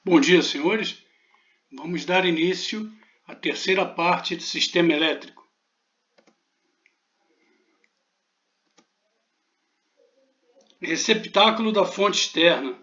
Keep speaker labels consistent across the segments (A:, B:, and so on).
A: Bom dia, senhores. Vamos dar início à terceira parte do sistema elétrico. Receptáculo da fonte externa.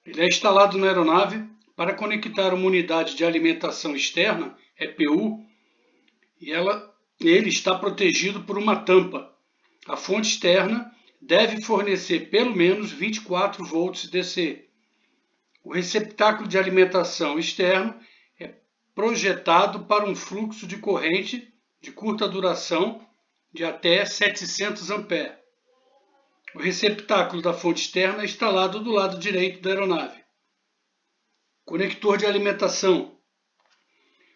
A: Ele é instalado na aeronave para conectar uma unidade de alimentação externa, EPU, e ele está protegido por uma tampa. A fonte externa deve fornecer pelo menos 24 volts DC. O receptáculo de alimentação externo é projetado para um fluxo de corrente de curta duração de até 700 A. O receptáculo da fonte externa é instalado do lado direito da aeronave. Conector de alimentação.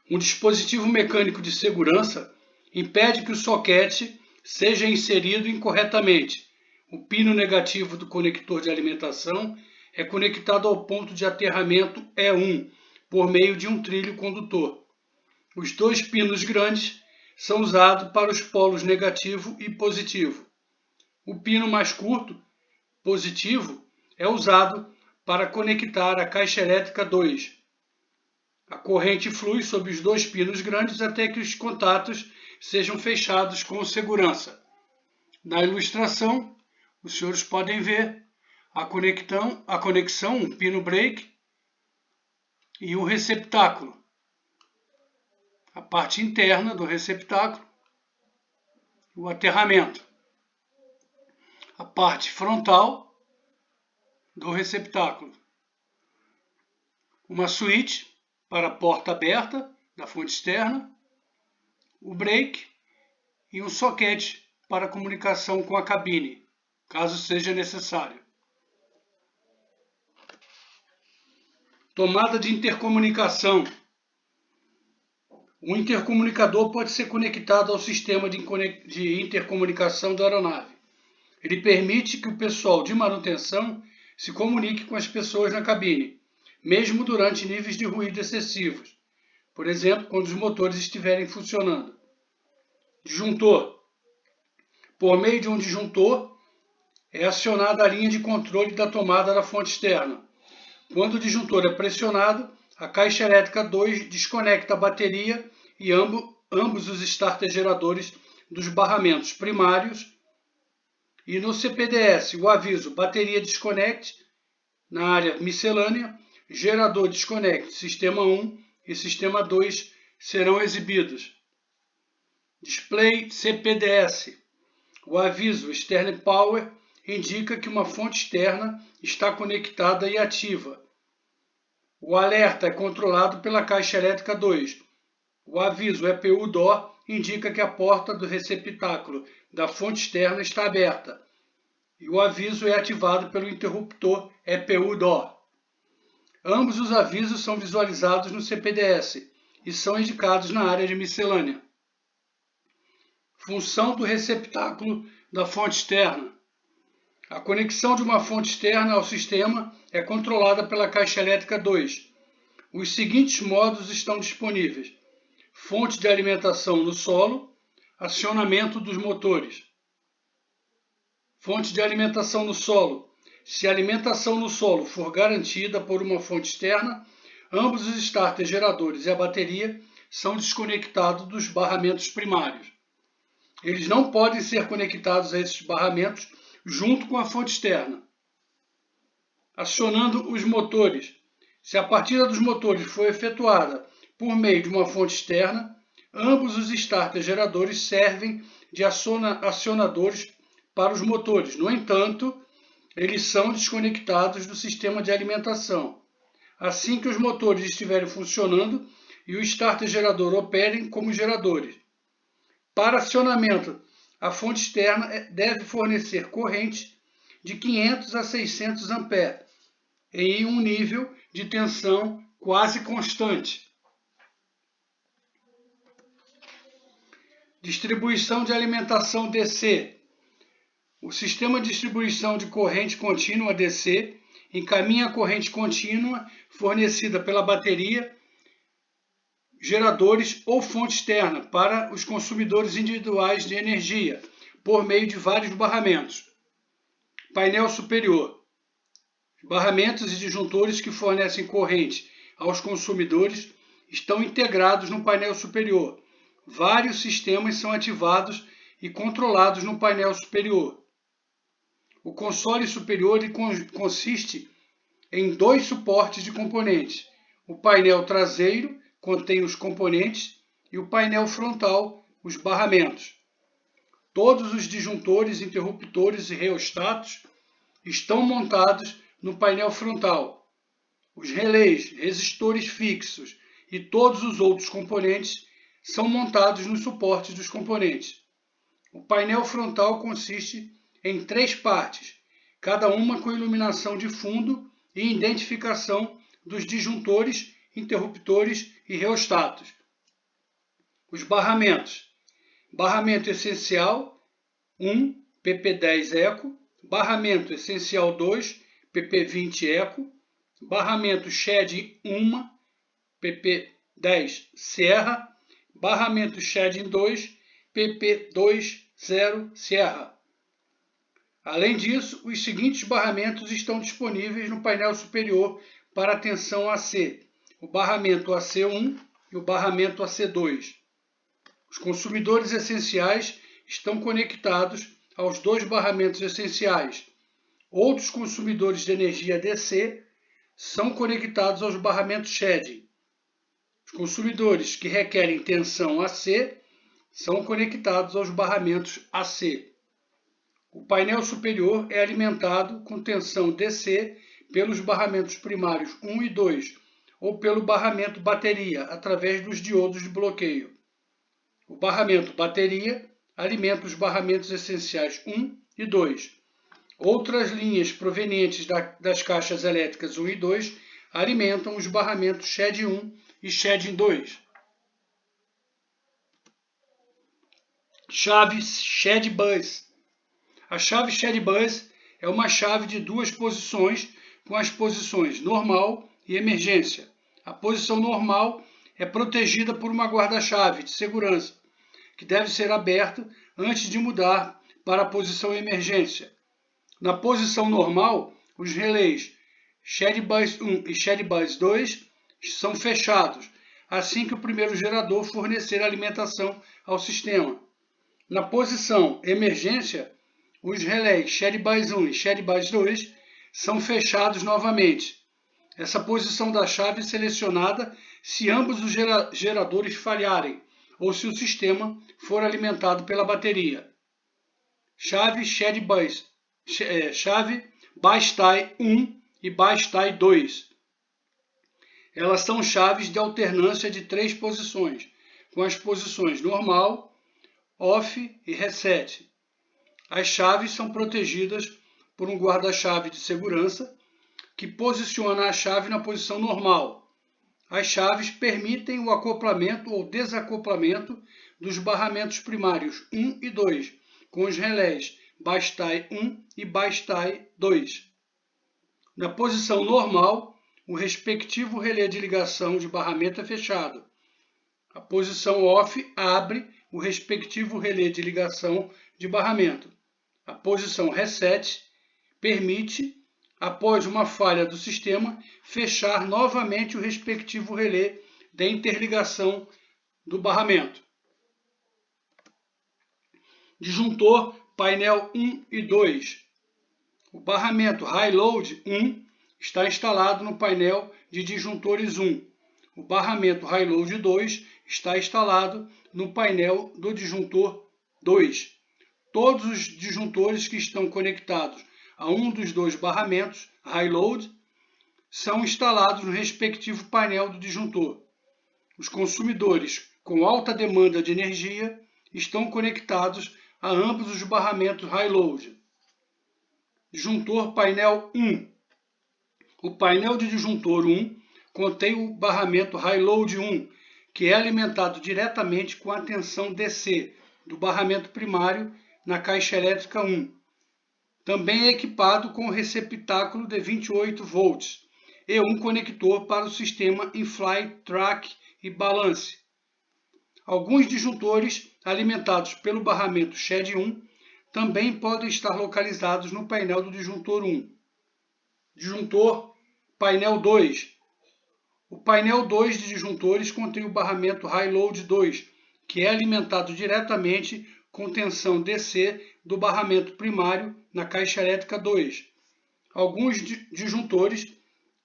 A: Um dispositivo mecânico de segurança impede que o soquete seja inserido incorretamente. O pino negativo do conector de alimentação é conectado ao ponto de aterramento E1 por meio de um trilho condutor. Os dois pinos grandes são usados para os polos negativo e positivo. O pino mais curto, positivo, é usado para conectar a caixa elétrica 2. A corrente flui sobre os dois pinos grandes até que os contatos sejam fechados com segurança. Na ilustração, os senhores podem ver a conexão, um pino break e o receptáculo. A parte interna do receptáculo, o aterramento. A parte frontal do receptáculo. Uma switch para a porta aberta da fonte externa, o break e um soquete para comunicação com a cabine, caso seja necessário. Tomada de intercomunicação. O intercomunicador pode ser conectado ao sistema de intercomunicação da aeronave. Ele permite que o pessoal de manutenção se comunique com as pessoas na cabine, mesmo durante níveis de ruído excessivos, por exemplo, quando os motores estiverem funcionando. Disjuntor. Por meio de um disjuntor, é acionada a linha de controle da tomada da fonte externa. Quando o disjuntor é pressionado, a caixa elétrica 2 desconecta a bateria e ambos os starter geradores dos barramentos primários. E no CPDS, o aviso bateria desconecte na área miscelânea, gerador desconecte sistema 1 e sistema 2 serão exibidos. Display CPDS. O aviso External Power indica que uma fonte externa está conectada e ativa. O alerta é controlado pela caixa elétrica 2. O aviso EPU DOR indica que a porta do receptáculo da fonte externa está aberta. E o aviso é ativado pelo interruptor EPU DOR. Ambos os avisos são visualizados no CPDS e são indicados na área de miscelânea. Função do receptáculo da fonte externa. A conexão de uma fonte externa ao sistema é controlada pela caixa elétrica 2. Os seguintes modos estão disponíveis: fonte de alimentação no solo, acionamento dos motores. Fonte de alimentação no solo. Se a alimentação no solo for garantida por uma fonte externa, ambos os starter geradores e a bateria são desconectados dos barramentos primários. Eles não podem ser conectados a esses barramentos junto com a fonte externa. Acionando os motores. Se a partida dos motores for efetuada por meio de uma fonte externa, ambos os starter geradores servem de acionadores para os motores. No entanto, eles são desconectados do sistema de alimentação assim que os motores estiverem funcionando e o starter gerador operem como geradores. Para acionamento, a fonte externa deve fornecer corrente de 500 a 600 A em um nível de tensão quase constante. Distribuição de alimentação DC. O sistema de distribuição de corrente contínua DC encaminha a corrente contínua fornecida pela bateria, geradores ou fonte externa para os consumidores individuais de energia, por meio de vários barramentos. Painel superior. Barramentos e disjuntores que fornecem corrente aos consumidores estão integrados no painel superior. Vários sistemas são ativados e controlados no painel superior. O console superior consiste em dois suportes de componentes. O painel traseiro contém os componentes e o painel frontal, os barramentos. Todos os disjuntores, interruptores e reostatos estão montados no painel frontal. Os relés, resistores fixos e todos os outros componentes são montados nos suportes dos componentes. O painel frontal consiste em 3 partes, cada uma com iluminação de fundo e identificação dos disjuntores, interruptores e reostatos. Os barramentos. Barramento essencial 1, PP10 Eco. Barramento essencial 2, PP20 Eco. Barramento Shed 1, PP10 Sierra. Barramento Shed 2, PP20 Sierra. Além disso, os seguintes barramentos estão disponíveis no painel superior para a tensão AC: o barramento AC1 e o barramento AC2. Os consumidores essenciais estão conectados aos 2 barramentos essenciais. Outros consumidores de energia DC são conectados aos barramentos Shed. Os consumidores que requerem tensão AC são conectados aos barramentos AC. O painel superior é alimentado com tensão DC pelos barramentos primários 1 e 2, ou pelo barramento bateria, através dos diodos de bloqueio. O barramento bateria alimenta os barramentos essenciais 1 e 2. Outras linhas provenientes das caixas elétricas 1 e 2 alimentam os barramentos Shed 1 e Shed 2. Chave Shed Bus. A chave Shed Bus é uma chave de 2 posições com as posições normal e emergência. A posição normal é protegida por uma guarda-chave de segurança, que deve ser aberta antes de mudar para a posição emergência. Na posição normal, os relés Shed Bus 1 e Shed Bus 2 são fechados, assim que o primeiro gerador fornecer alimentação ao sistema. Na posição emergência, os relés Shed Bus 1 e Shed Bus 2 são fechados novamente. Essa posição da chave é selecionada se ambos os geradores falharem ou se o sistema for alimentado pela bateria. Chave Shed Bus, chave Bus-Tie 1 e Bus-Tie 2. Elas são chaves de alternância de 3 posições, com as posições normal, off e reset. As chaves são protegidas por um guarda-chave de segurança que posiciona a chave na posição normal. As chaves permitem o acoplamento ou desacoplamento dos barramentos primários 1 e 2, com os relés Bus-Tie 1 e Bus-Tie 2. Na posição normal, o respectivo relé de ligação de barramento é fechado. A posição off abre o respectivo relé de ligação de barramento. A posição reset permite, após uma falha do sistema, fechar novamente o respectivo relé de interligação do barramento. Disjuntor painel 1 e 2. O barramento High Load 1 está instalado no painel de disjuntores 1. O barramento High Load 2 está instalado no painel do disjuntor 2. Todos os disjuntores que estão conectados a um dos 2 barramentos High Load são instalados no respectivo painel do disjuntor. Os consumidores com alta demanda de energia estão conectados a ambos os barramentos High Load. Disjuntor painel 1. O painel de disjuntor 1 contém o barramento High Load 1, que é alimentado diretamente com a tensão DC do barramento primário na caixa elétrica 1. Também é equipado com receptáculo de 28 volts e um conector para o sistema In-Flight, Track e Balance. Alguns disjuntores alimentados pelo barramento Shed 1 também podem estar localizados no painel do disjuntor 1. Disjuntor painel 2. O painel 2 de disjuntores contém o barramento High Load 2, que é alimentado diretamente com tensão DC do barramento primário na caixa elétrica 2. Alguns disjuntores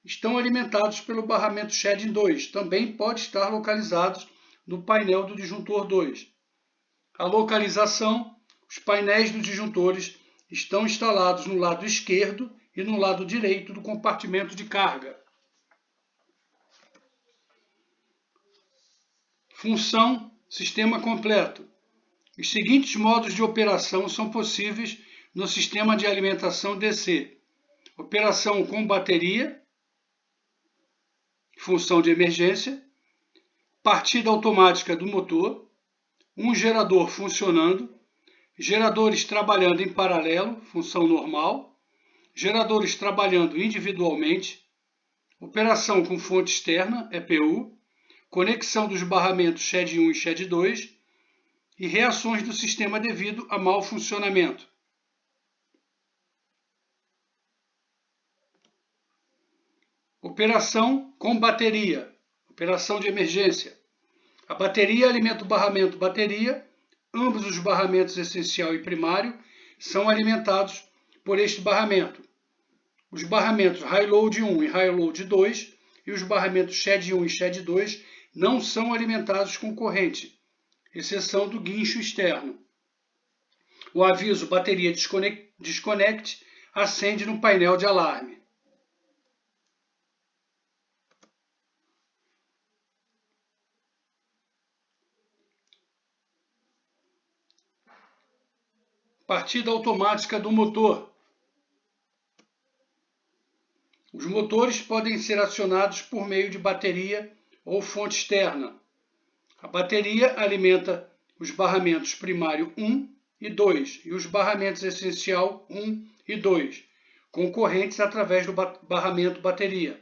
A: estão alimentados pelo barramento Shedding 2, também pode estar localizados no painel do disjuntor 2. A localização: os painéis dos disjuntores estão instalados no lado esquerdo e no lado direito do compartimento de carga. Função sistema completo. Os seguintes modos de operação são possíveis no sistema de alimentação DC. Operação com bateria, função de emergência, partida automática do motor, um gerador funcionando, geradores trabalhando em paralelo, função normal, geradores trabalhando individualmente, operação com fonte externa, EPU, conexão dos barramentos Shed 1 e Shed 2 e reações do sistema devido a mau funcionamento. Operação com bateria, operação de emergência. A bateria alimenta o barramento bateria. Ambos os barramentos essencial e primário são alimentados por este barramento. Os barramentos High Load 1 e High Load 2 e os barramentos Shed 1 e Shed 2 não são alimentados com corrente, exceção do guincho externo. O aviso bateria desconecte acende no painel de alarme. Partida automática do motor. Os motores podem ser acionados por meio de bateria ou fonte externa. A bateria alimenta os barramentos primário 1 e 2 e os barramentos essencial 1 e 2, com correntes através do barramento bateria.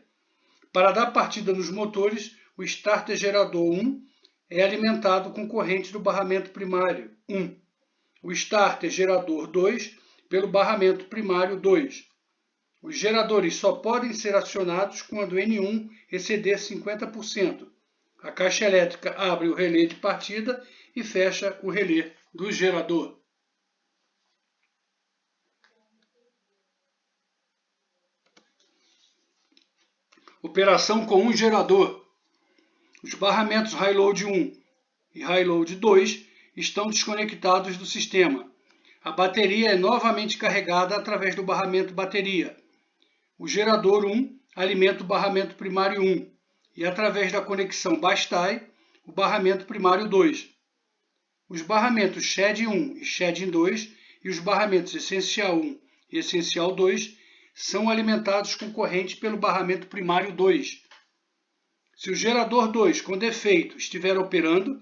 A: Para dar partida nos motores, o starter gerador 1 é alimentado com corrente do barramento primário 1. O starter gerador 2 pelo barramento primário 2. Os geradores só podem ser acionados quando N1 exceder 50%. A caixa elétrica abre o relé de partida e fecha o relé do gerador. Operação com um gerador. Os barramentos High Load 1 e High Load 2 estão desconectados do sistema. A bateria é novamente carregada através do barramento bateria. O gerador 1 alimenta o barramento primário 1 e, através da conexão Bastai, o barramento primário 2. Os barramentos Shed 1 e Shed 2 e os barramentos Essencial 1 e Essencial 2 são alimentados com corrente pelo barramento primário 2. Se o gerador 2 com defeito estiver operando,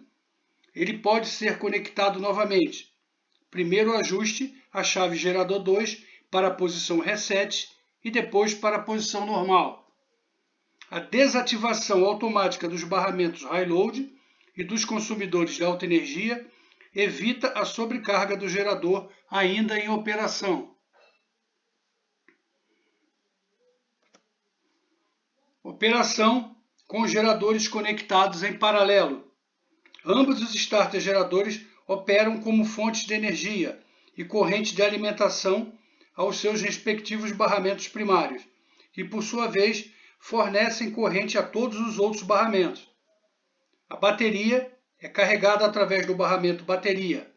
A: ele pode ser conectado novamente. Primeiro ajuste a chave gerador 2 para a posição Reset e depois para a posição normal. A desativação automática dos barramentos High Load e dos consumidores de alta energia evita a sobrecarga do gerador ainda em operação. Operação com geradores conectados em paralelo. Ambos os starter geradores operam como fontes de energia e corrente de alimentação aos seus respectivos barramentos primários, que por sua vez fornecem corrente a todos os outros barramentos. A bateria é carregada através do barramento bateria.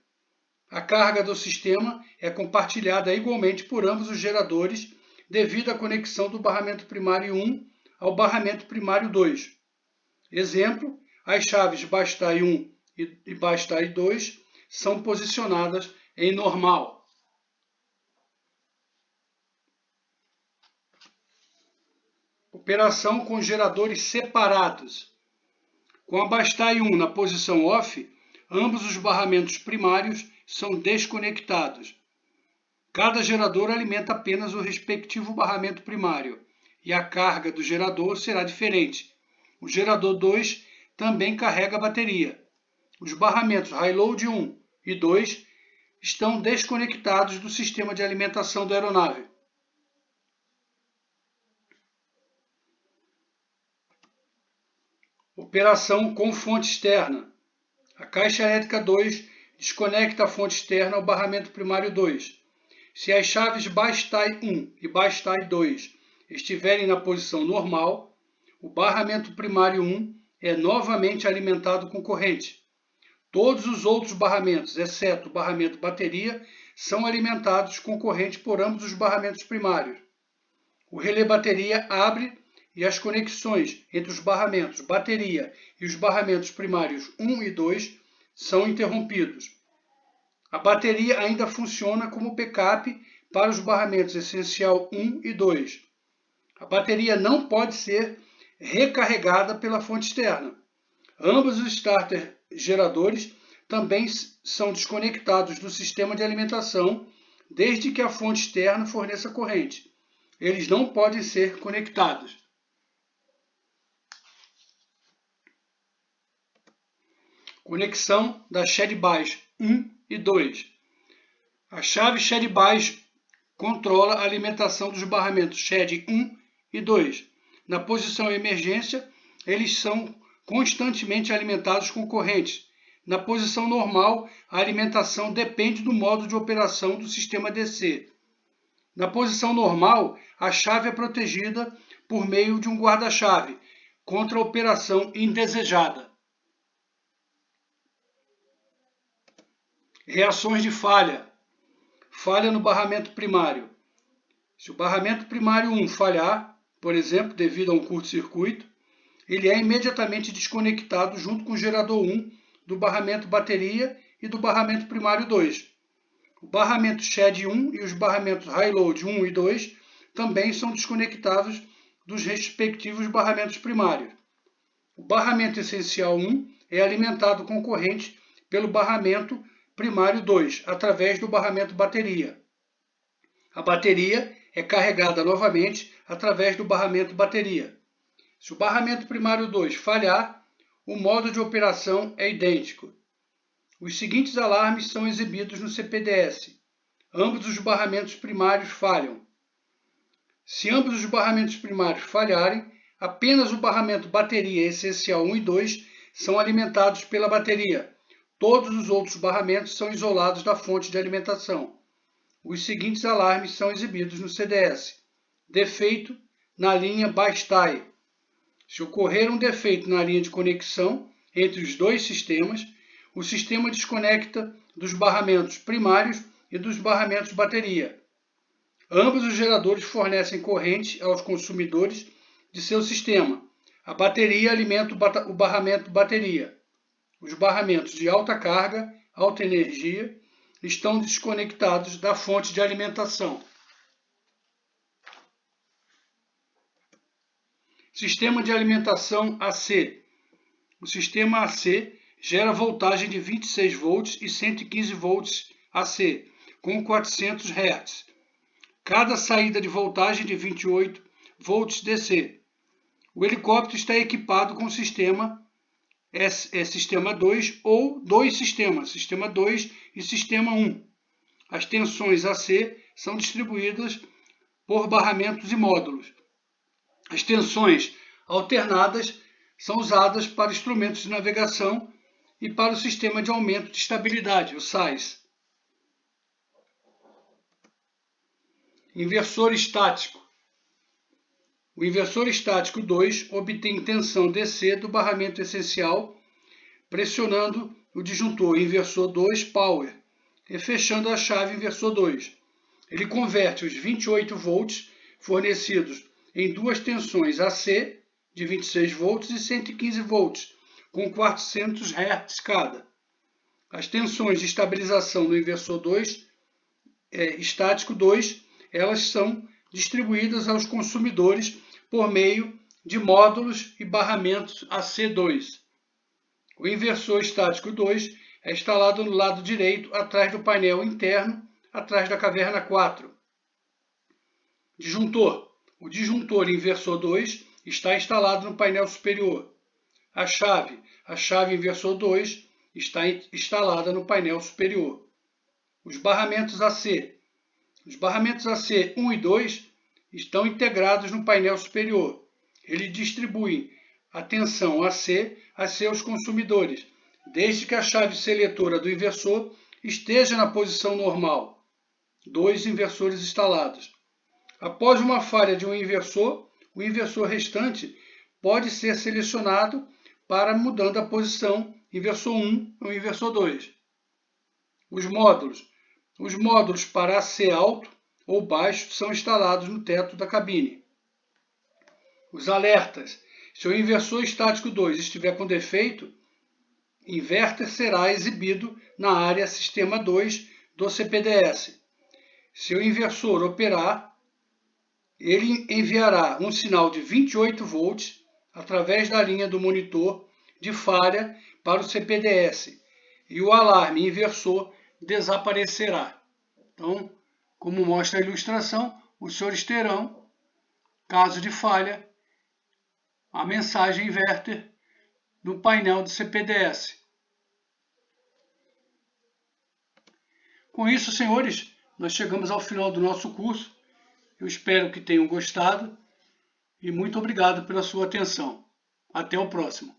A: A carga do sistema é compartilhada igualmente por ambos os geradores devido à conexão do barramento primário 1 ao barramento primário 2. Exemplo, as chaves Bastai 1 e Bastai 2 são posicionadas em normal. Operação com geradores separados. Com a Bastai 1 na posição off, ambos os barramentos primários são desconectados. Cada gerador alimenta apenas o respectivo barramento primário e a carga do gerador será diferente. O gerador 2 também carrega a bateria. Os barramentos High Load 1 e 2 estão desconectados do sistema de alimentação da aeronave. Operação com fonte externa. A caixa elétrica 2 desconecta a fonte externa ao barramento primário 2. Se as chaves BASTAI 1 e BASTAI 2 estiverem na posição normal, o barramento primário 1 é novamente alimentado com corrente. Todos os outros barramentos, exceto o barramento bateria, são alimentados com corrente por ambos os barramentos primários. O relé bateria abre e as conexões entre os barramentos bateria e os barramentos primários 1 e 2 são interrompidos. A bateria ainda funciona como backup para os barramentos essencial 1 e 2. A bateria não pode ser recarregada pela fonte externa. Ambos os starter geradores também são desconectados do sistema de alimentação desde que a fonte externa forneça corrente. Eles não podem ser conectados. Conexão da SHDBAS 1 e 2. A chave SHDBAS controla a alimentação dos barramentos SHD 1 e 2. Na posição emergência, eles são constantemente alimentados com corrente. Na posição normal, a alimentação depende do modo de operação do sistema DC. Na posição normal, a chave é protegida por meio de um guarda-chave contra a operação indesejada. Reações de falha. Falha no barramento primário. Se o barramento primário 1 falhar, por exemplo, devido a um curto-circuito, ele é imediatamente desconectado junto com o gerador 1 do barramento bateria e do barramento primário 2. O barramento SHD 1 e os barramentos High Load 1 e 2 também são desconectados dos respectivos barramentos primários. O barramento essencial 1 é alimentado com corrente pelo barramento primário 2, através do barramento bateria. A bateria é carregada novamente através do barramento bateria. Se o barramento primário 2 falhar, o modo de operação é idêntico. Os seguintes alarmes são exibidos no CPDS. Ambos os barramentos primários falham. Se ambos os barramentos primários falharem, apenas o barramento bateria essencial 1 e 2 são alimentados pela bateria. Todos os outros barramentos são isolados da fonte de alimentação. Os seguintes alarmes são exibidos no CDS. Defeito na linha BASTAI. Se ocorrer um defeito na linha de conexão entre os dois sistemas, o sistema desconecta dos barramentos primários e dos barramentos bateria. Ambos os geradores fornecem corrente aos consumidores de seu sistema. A bateria alimenta o barramento bateria. Os barramentos de alta carga, alta energia, estão desconectados da fonte de alimentação. Sistema de alimentação AC. O sistema AC gera voltagem de 26 volts e 115 volts AC, com 400 Hz. Cada saída de voltagem de 28 volts DC. O helicóptero está equipado com sistema Sistema 2 ou dois sistemas, Sistema 2 e Sistema 1. As tensões AC são distribuídas por barramentos e módulos. As tensões alternadas são usadas para instrumentos de navegação e para o sistema de aumento de estabilidade, o SAS. Inversor estático. O inversor estático 2 obtém tensão DC do barramento essencial pressionando o disjuntor inversor 2 Power e fechando a chave inversor 2. Ele converte os 28 volts fornecidos em duas tensões AC de 26 volts e 115 volts, com 400 Hz cada. As tensões de estabilização do inversor 2 estático 2, elas são distribuídas aos consumidores por meio de módulos e barramentos AC2. O inversor estático 2 é instalado no lado direito, atrás do painel interno, atrás da caverna 4. Disjuntor. O disjuntor inversor 2 está instalado no painel superior. A chave inversor 2 está instalada no painel superior. Os barramentos AC. Os barramentos AC 1 e 2 estão integrados no painel superior. Eles distribuem atenção AC a seus consumidores, desde que a chave seletora do inversor esteja na posição normal. 2 inversores instalados. Após uma falha de um inversor, o inversor restante pode ser selecionado para mudando a posição inversor 1 ou inversor 2. Os módulos para AC alto ou baixo são instalados no teto da cabine. Os alertas. Se o inversor estático 2 estiver com defeito, inverter será exibido na área Sistema 2 do CPDS. Se o inversor operar, ele enviará um sinal de 28 volts através da linha do monitor de falha para o CPDS e o alarme inversor desaparecerá. Então, como mostra a ilustração, os senhores terão, caso de falha, a mensagem inverter no painel do CPDS. Com isso, senhores, nós chegamos ao final do nosso curso. Eu espero que tenham gostado e muito obrigado pela sua atenção. Até o próximo.